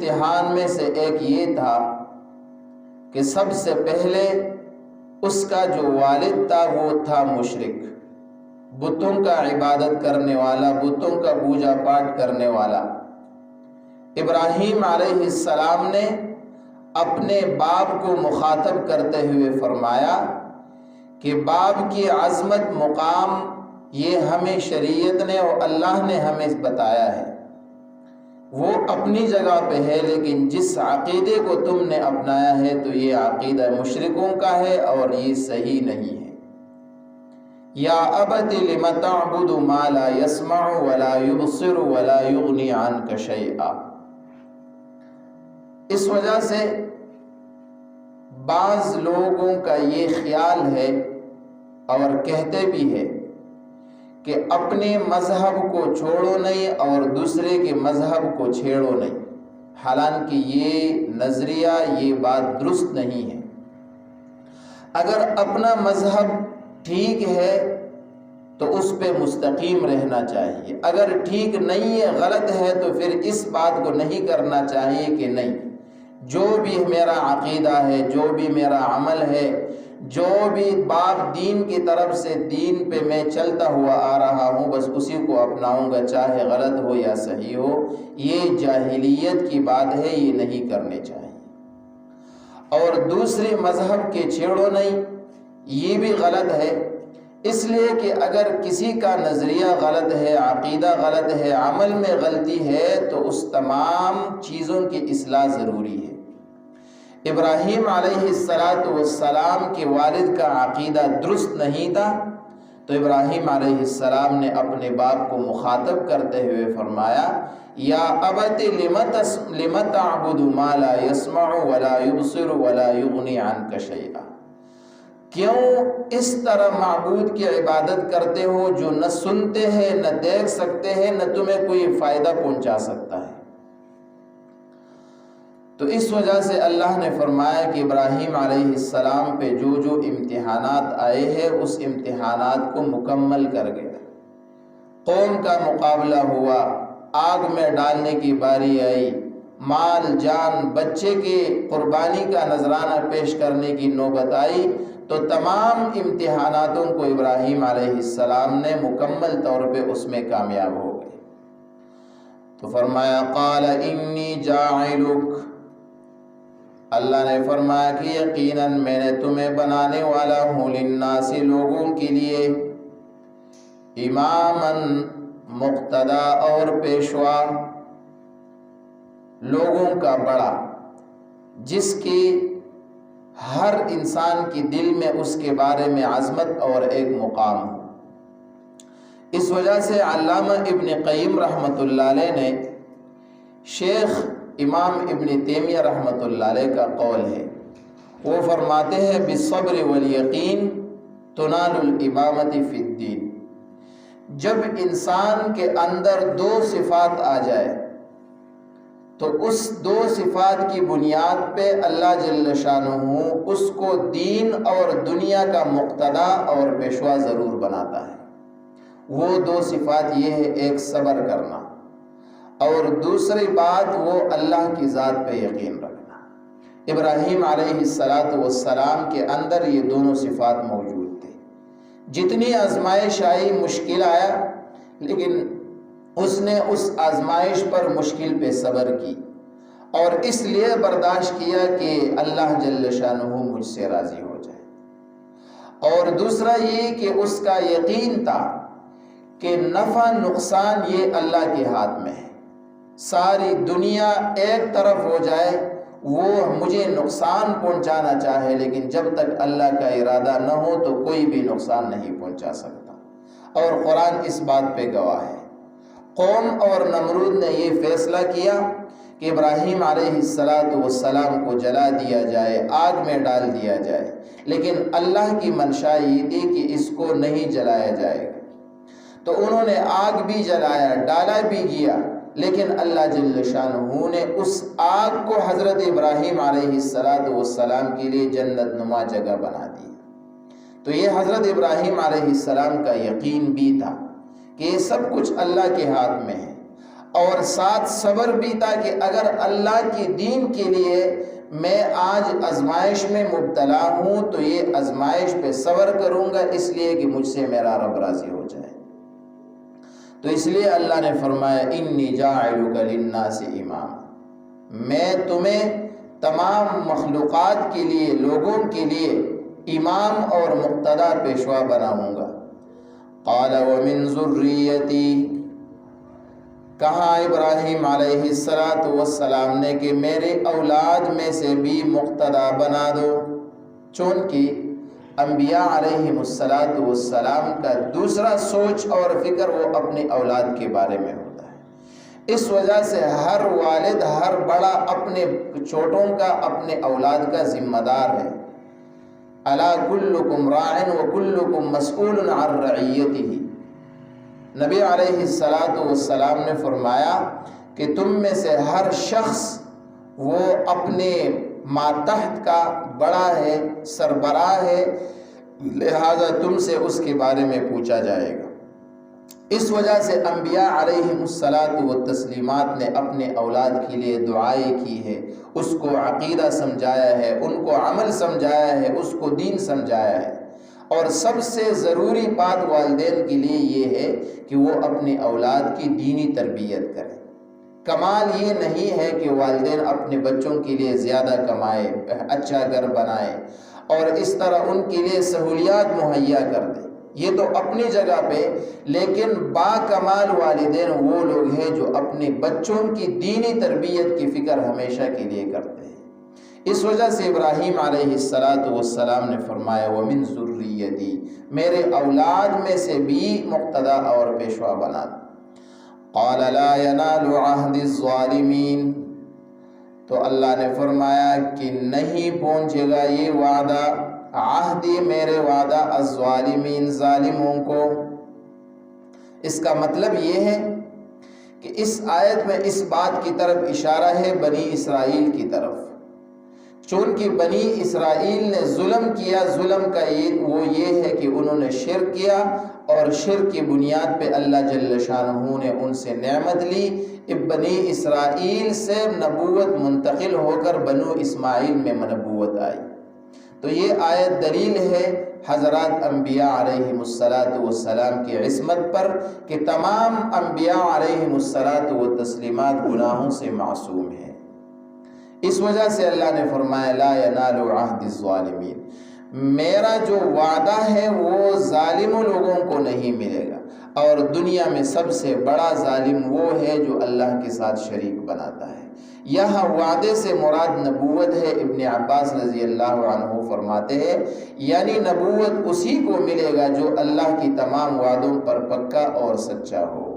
امتحان میں سے ایک یہ تھا کہ سب سے پہلے اس کا جو والد تھا وہ تھا مشرک، بتوں کا عبادت کرنے والا، بتوں کا پوجا پاٹ کرنے والا۔ ابراہیم علیہ السلام نے اپنے باپ کو مخاطب کرتے ہوئے فرمایا کہ باپ کی عظمت مقام یہ ہمیں شریعت نے اور اللہ نے ہمیں بتایا ہے، وہ اپنی جگہ پہ ہے، لیکن جس عقیدے کو تم نے اپنایا ہے تو یہ عقیدہ مشرکوں کا ہے اور یہ صحیح نہیں ہے۔ یا ابت لم تعبد ما لا يسمع ولا يبصر ولا يغني عنك شيئا۔ اس وجہ سے بعض لوگوں کا یہ خیال ہے اور کہتے بھی ہے کہ اپنے مذہب کو چھوڑو نہیں اور دوسرے کے مذہب کو چھیڑو نہیں، حالانکہ یہ نظریہ، یہ بات درست نہیں ہے۔ اگر اپنا مذہب ٹھیک ہے تو اس پہ مستقیم رہنا چاہیے، اگر ٹھیک نہیں ہے، غلط ہے، تو پھر اس بات کو نہیں کرنا چاہیے کہ نہیں، جو بھی میرا عقیدہ ہے، جو بھی میرا عمل ہے، جو بھی باپ دین کی طرف سے دین پہ میں چلتا ہوا آ رہا ہوں، بس اسی کو اپناؤں گا، چاہے غلط ہو یا صحیح ہو۔ یہ جاہلیت کی بات ہے، یہ نہیں کرنے چاہیے۔ اور دوسرے مذہب کے چھیڑو نہیں، یہ بھی غلط ہے، اس لیے کہ اگر کسی کا نظریہ غلط ہے، عقیدہ غلط ہے، عمل میں غلطی ہے، تو اس تمام چیزوں کی اصلاح ضروری ہے۔ ابراہیم علیہ السلام کے والد کا عقیدہ درست نہیں تھا، تو ابراہیم علیہ السلام نے اپنے باپ کو مخاطب کرتے ہوئے فرمایا یا ابت لم تعبد ما لا يسمع ولا يبصر ولا يغني عنك شيئا۔ کیوں اس طرح معبود کی عبادت کرتے ہو جو نہ سنتے ہیں، نہ دیکھ سکتے ہیں، نہ تمہیں کوئی فائدہ پہنچا سکتا ہے؟ تو اس وجہ سے اللہ نے فرمایا کہ ابراہیم علیہ السلام پہ جو جو امتحانات آئے ہیں اس امتحانات کو مکمل کر گیا۔ قوم کا مقابلہ ہوا، آگ میں ڈالنے کی باری آئی، مال جان بچے کی قربانی کا نذرانہ پیش کرنے کی نوبت آئی، تو تمام امتحاناتوں کو ابراہیم علیہ السلام نے مکمل طور پہ اس میں کامیاب ہو گئے۔ تو فرمایا قال انی جاعلک، اللہ نے فرمایا کہ یقیناً میں نے تمہیں بنانے والا ہوں للناس، لوگوں کے لیے، اماماً مقتدا اور پیشوا، لوگوں کا بڑا، جس کی ہر انسان کی دل میں اس کے بارے میں عظمت اور ایک مقام ہو۔ اس وجہ سے علامہ ابن قیم رحمۃ اللہ علیہ نے شیخ امام ابن تیمیہ رحمۃ اللہ علیہ کا قول ہے، وہ فرماتے ہیں بالصبر والیقین تنال الامامۃ فی الدین۔ جب انسان کے اندر دو صفات آ جائے تو اس دو صفات کی بنیاد پہ اللہ جل شانہ اس کو دین اور دنیا کا مقتدا اور پیشوا ضرور بناتا ہے۔ وہ دو صفات یہ ہے، ایک صبر کرنا اور دوسری بات وہ اللہ کی ذات پہ یقین رکھنا۔ ابراہیم علیہ السلام کے اندر یہ دونوں صفات موجود تھے۔ جتنی آزمائش آئی، مشکل آیا، لیکن اس نے اس آزمائش پر مشکل پہ صبر کی اور اس لیے برداشت کیا کہ اللہ جل شانہ مجھ سے راضی ہو جائے۔ اور دوسرا یہ کہ اس کا یقین تھا کہ نفع نقصان یہ اللہ کے ہاتھ میں ہے، ساری دنیا ایک طرف ہو جائے، وہ مجھے نقصان پہنچانا چاہے، لیکن جب تک اللہ کا ارادہ نہ ہو تو کوئی بھی نقصان نہیں پہنچا سکتا۔ اور قرآن اس بات پہ گواہ ہے۔ قوم اور نمرود نے یہ فیصلہ کیا کہ ابراہیم علیہ السلام کو جلا دیا جائے، آگ میں ڈال دیا جائے، لیکن اللہ کی منشا یہ تھی کہ اس کو نہیں جلایا جائے گا۔ تو انہوں نے آگ بھی جلایا، ڈالا بھی گیا، لیکن اللہ جل شانہ نے اس آگ کو حضرت ابراہیم علیہ السلام کے لیے جنت نما جگہ بنا دی۔ تو یہ حضرت ابراہیم علیہ السلام کا یقین بھی تھا کہ یہ سب کچھ اللہ کے ہاتھ میں ہے، اور ساتھ صبر بھی تھا کہ اگر اللہ کے دین کے لیے میں آج آزمائش میں مبتلا ہوں تو یہ آزمائش پہ صبر کروں گا، اس لیے کہ مجھ سے میرا رب راضی ہو جائے۔ تو اس لیے اللہ نے فرمایا انی جاعلک للناس امام، میں تمہیں تمام مخلوقات کے لیے، لوگوں کے لیے امام اور مقتدا پیشوا بناؤں گا۔ قال ومن ذریتی، کہا ابراہیم علیہ السلام نے کہ میرے اولاد میں سے بھی مقتدا بنا دو، چونکہ انبیاء علیہم السلام کا دوسرا سوچ اور فکر وہ اپنی اولاد کے بارے میں ہوتا ہے۔ اس وجہ سے ہر والد، ہر بڑا اپنے چھوٹوں کا، اپنے اولاد کا ذمہ دار ہے۔ الا کلکم راع وکلکم مسئول عن رعیتہ، نبی علیہ السلام نے فرمایا کہ تم میں سے ہر شخص وہ اپنے ماتحت کا بڑا ہے، سربراہ ہے، لہذا تم سے اس کے بارے میں پوچھا جائے گا۔ اس وجہ سے انبیاء علیہم التسلیمات نے اپنے اولاد کے لیے دعائیں کی ہے، اس کو عقیدہ سمجھایا ہے، ان کو عمل سمجھایا ہے، اس کو دین سمجھایا ہے۔ اور سب سے ضروری بات والدین کے لیے یہ ہے کہ وہ اپنے اولاد کی دینی تربیت کریں۔ کمال یہ نہیں ہے کہ والدین اپنے بچوں کے لیے زیادہ کمائے، اچھا گھر بنائے اور اس طرح ان کے لیے سہولیات مہیا کر دیں، یہ تو اپنی جگہ پہ، لیکن با کمال والدین وہ لوگ ہیں جو اپنے بچوں کی دینی تربیت کی فکر ہمیشہ کے لیے کرتے ہیں۔ اس وجہ سے ابراہیم علیہ السلام نے فرمایا ومن ذریتی، میرے اولاد میں سے بھی مقتدا اور پیشوا بنا دو۔ قال لا ینال عہد الظالمین، تو اللہ نے فرمایا کہ نہیں پہنچے گا یہ وعدہ، عہدی میرے وعدہ، الظالمین ظالموں کو۔ اس کا مطلب یہ ہے کہ اس آیت میں اس بات کی طرف اشارہ ہے بنی اسرائیل کی طرف، چونکہ بنی اسرائیل نے ظلم کیا، ظلم کا وہ یہ ہے کہ انہوں نے شرک کیا، اور شرک کی بنیاد پہ اللہ جل شانہ نے ان سے نعمت لی۔ اب بنی اسرائیل سے نبوت منتقل ہو کر بنو اسماعیل میں نبوت آئی۔ تو یہ آیت دلیل ہے حضرات انبیاء علیہم السلام کی عصمت پر کہ تمام انبیاء علیہم التسلیمات گناہوں سے معصوم ہیں۔ اس وجہ سے اللہ نے فرمایا لا ینال عہد الظالمین، میرا جو وعدہ ہے وہ ظالم لوگوں کو نہیں ملے گا، اور دنیا میں سب سے بڑا ظالم وہ ہے جو اللہ کے ساتھ شریک بناتا ہے۔ یہاں وعدے سے مراد نبوت ہے۔ ابن عباس رضی اللہ عنہ فرماتے ہیں یعنی نبوت اسی کو ملے گا جو اللہ کی تمام وعدوں پر پکا اور سچا ہو۔